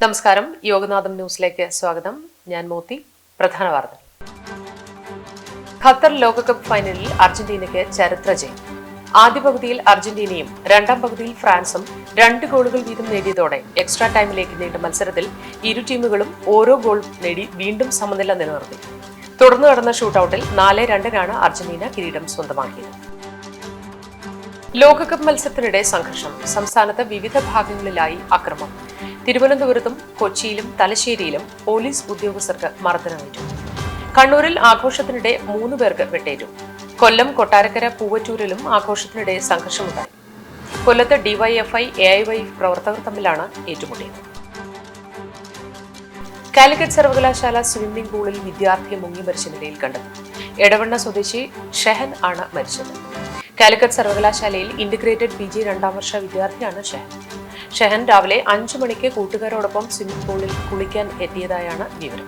നമസ്കാരം, യോഗനാഥം ന്യൂസിലേക്ക് സ്വാഗതം. ഞാൻ മോത്തി. പ്രധാന വാർത്തകൾ. ഖത്തർ ലോകകപ്പ് ഫൈനലിൽ അർജന്റീനയ്ക്ക് ചരിത്ര ജയം. ആദ്യ പകുതിയിൽ അർജന്റീനയും രണ്ടാം പകുതിയിൽ ഫ്രാൻസും 2 ഗോളുകൾ വീതം നേടിയതോടെ എക്സ്ട്രാ ടൈമിലേക്ക് നീണ്ട മത്സരത്തിൽ ഇരു ടീമുകളും ഓരോ ഗോൾ നേടി വീണ്ടും സമനില നിലനിർത്തി. തുടർന്ന് നടന്ന ഷൂട്ടൌട്ടിൽ 4-2 അർജന്റീന കിരീടം സ്വന്തമാക്കിയത്. ലോകകപ്പ് മത്സരത്തിനിടെ സംഘർഷം. സംസ്ഥാനത്ത് വിവിധ ഭാഗങ്ങളിലായി അക്രമം. തിരുവനന്തപുരത്തും കൊച്ചിയിലും തലശ്ശേരിയിലും പോലീസ് ഉദ്യോഗസ്ഥർക്ക് മർദ്ദനമേറ്റു. കണ്ണൂരിൽ ആഘോഷത്തിനിടെ 3 പേർക്ക് വെട്ടേറ്റു. കൊല്ലം, കൊട്ടാരക്കര, പൂവറ്റൂരിലും ആഘോഷത്തിനിടെ സംഘർഷമുണ്ടായി. കൊല്ലത്ത് ഡിവൈഎഫ്ഐ, എഐവൈഎഫ് പ്രവർത്തകർ തമ്മിലാണ് ഏറ്റുമുട്ടിയത്. കാലിക്കറ്റ് സർവകലാശാല സ്വിമ്മിംഗ് പൂളിൽ വിദ്യാർത്ഥിയെ മുങ്ങി മരിച്ച നിലയിൽ കണ്ടെത്തി. എടവണ്ണ സ്വദേശി ഷെഹൻ ആണ് മരിച്ചത്. കാലിക്കറ്റ് സർവകലാശാലയിൽ ഇന്റഗ്രേറ്റഡ് PG 2ാം വർഷ വിദ്യാർത്ഥിയാണ് ഷെഹൻ. ഷെഹൻ രാവിലെ 5 മണിക്ക് കൂട്ടുകാരോടൊപ്പം സ്വിമ്മിംഗ് പൂളിൽ കുളിക്കാൻ എത്തിയതായാണ് വിവരം.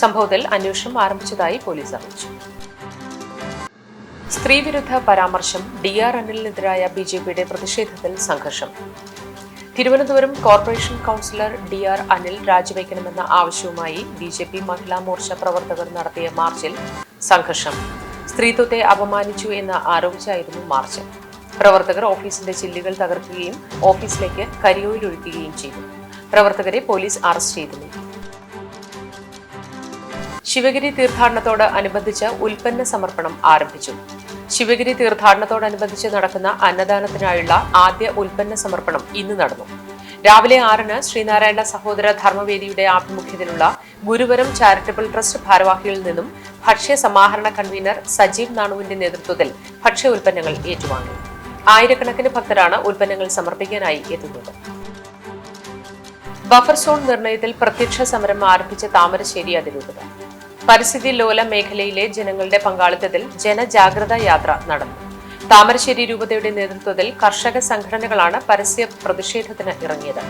സംഭവത്തിൽ അന്വേഷണം ആരംഭിച്ചതായി പോലീസ് അറിയിച്ചു. സ്ത്രീവിരുദ്ധ പരാമർശം. DR അനിലിനെതിരായ BJPയുടെ പ്രതിഷേധത്തിൽ സംഘർഷം. Thiruvananthapuram corporation councillor DR Anil രാജിവെക്കണമെന്ന ആവശ്യവുമായി BJP മഹിളാ മോർച്ച പ്രവർത്തകർ നടത്തിയ മാർച്ചിൽ സംഘർഷം. സ്ത്രീത്വത്തെ അപമാനിച്ചു എന്ന് ആരോപിച്ചായിരുന്നു മാർച്ച്. പ്രവർത്തകർ ഓഫീസിന്റെ ചില്ലുകൾ തകർക്കുകയും ഓഫീസിലേക്ക് കരിയോയിൽ ഒഴിക്കുകയും ചെയ്തു. പ്രവർത്തകരെ പോലീസ് അറസ്റ്റ് ചെയ്തു. ശിവഗിരി തീർത്ഥാടനത്തോട് അനുബന്ധിച്ച് ഉൽപ്പന്ന സമർപ്പണം ആരംഭിച്ചു. ശിവഗിരി തീർത്ഥാടനത്തോടനുബന്ധിച്ച് നടക്കുന്ന അന്നദാനത്തിനായുള്ള ആദ്യ ഉൽപ്പന്ന സമർപ്പണം ഇന്ന് നടന്നു. രാവിലെ 6-ന് ശ്രീനാരായണ സഹോദര ധർമ്മവേദിയുടെ ആഭിമുഖ്യത്തിലുള്ള ഗുരുവരം ചാരിറ്റബിൾ ട്രസ്റ്റ് ഭാരവാഹികളിൽ നിന്നും ഭക്ഷ്യ സമാഹരണ കൺവീനർ സജീവ് നാണുവിന്റെ നേതൃത്വത്തിൽ ഭക്ഷ്യ ഉൽപ്പന്നങ്ങൾ ഏറ്റുവാങ്ങി. ആയിരക്കണക്കിന് ഭക്തരാണ് ഉൽപ്പന്നങ്ങൾ സമർപ്പിക്കാനായി എത്തുന്നത്. ബഫർ സോൺ നിർണയത്തിൽ പ്രത്യക്ഷ സമരം ആരംഭിച്ച താമരശ്ശേരി അതിരൂപത. പരിസ്ഥിതി ലോല മേഖലയിലെ ജനങ്ങളുടെ പങ്കാളിത്തത്തിൽ ജനജാഗ്രതാ യാത്ര നടന്നു. താമരശ്ശേരി രൂപതയുടെ നേതൃത്വത്തിൽ കർഷക സംഘടനകളാണ് പരസ്യ പ്രതിഷേധത്തിന് ഇറങ്ങിയത്.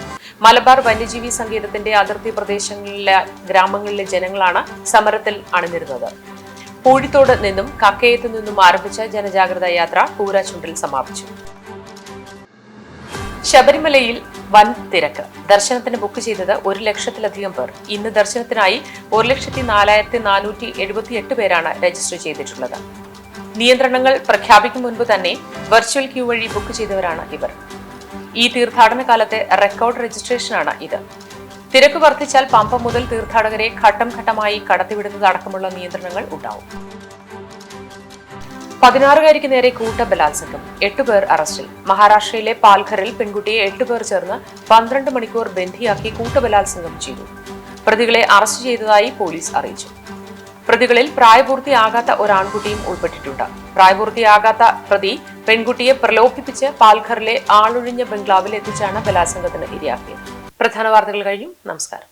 മലബാർ വന്യജീവി സങ്കേതത്തിന്റെ അതിർത്തി പ്രദേശങ്ങളിലെ ഗ്രാമങ്ങളിലെ ജനങ്ങളാണ് സമരത്തിൽ അണിനിരുന്നത്. പൂഴിത്തോട് നിന്നും കക്കയത്തു നിന്നും ആരംഭിച്ച ജനജാഗ്രതാ യാത്ര കൂരാച്ചുണ്ടിൽ സമാപിച്ചു. ശബരിമലയിൽ വൻ തിരക്ക്. ദർശനത്തിന് ബുക്ക് ചെയ്തത് 1 ലക്ഷത്തിലധികം പേർ. ഇന്ന് ദർശനത്തിനായി 1,04,478 പേരാണ് രജിസ്റ്റർ ചെയ്തിട്ടുള്ളത്. നിയന്ത്രണങ്ങൾ പ്രഖ്യാപിക്കും മുൻപ് തന്നെ വെർച്വൽ ക്യൂ വഴി ബുക്ക് ചെയ്തവരാണ് ഇവർ. ഈ തീർത്ഥാടന കാലത്തെ റെക്കോർഡ് രജിസ്ട്രേഷനാണ് ഇത്. തിരക്ക് വർദ്ധിച്ചാൽ പമ്പ മുതൽ തീർത്ഥാടകരെ ഘട്ടം ഘട്ടമായി കടത്തിവിടുന്നതടക്കമുള്ള നിയന്ത്രണങ്ങൾ ഉണ്ടാവും. 16-കാരിക്ക് നേരെ കൂട്ടബലാത്സംഗം. 8 പേർ അറസ്റ്റിൽ. മഹാരാഷ്ട്രയിലെ പാൽഘറിൽ പെൺകുട്ടിയെ 8 പേർ ചേർന്ന് 12 മണിക്കൂർ ബന്ധിയാക്കി കൂട്ടബലാത്സംഗം ചെയ്തു. പ്രതികളെ അറസ്റ്റ് ചെയ്തതായി പോലീസ് അറിയിച്ചു. പ്രതികളിൽ പ്രായപൂർത്തിയാകാത്ത ഒരാൺകുട്ടിയും ഉൾപ്പെട്ടിട്ടുണ്ട്. പ്രായപൂർത്തിയാകാത്ത പ്രതി പെൺകുട്ടിയെ പ്രലോഭിപ്പിച്ച് പാൽഘറിലെ ആളൊഴിഞ്ഞ ബംഗ്ലാവിൽ എത്തിച്ചാണ് ബലാത്സംഗത്തിന് ഇരയാക്കിയത്. പ്രധാന വാർത്തകൾ കഴിഞ്ഞു. നമസ്കാരം.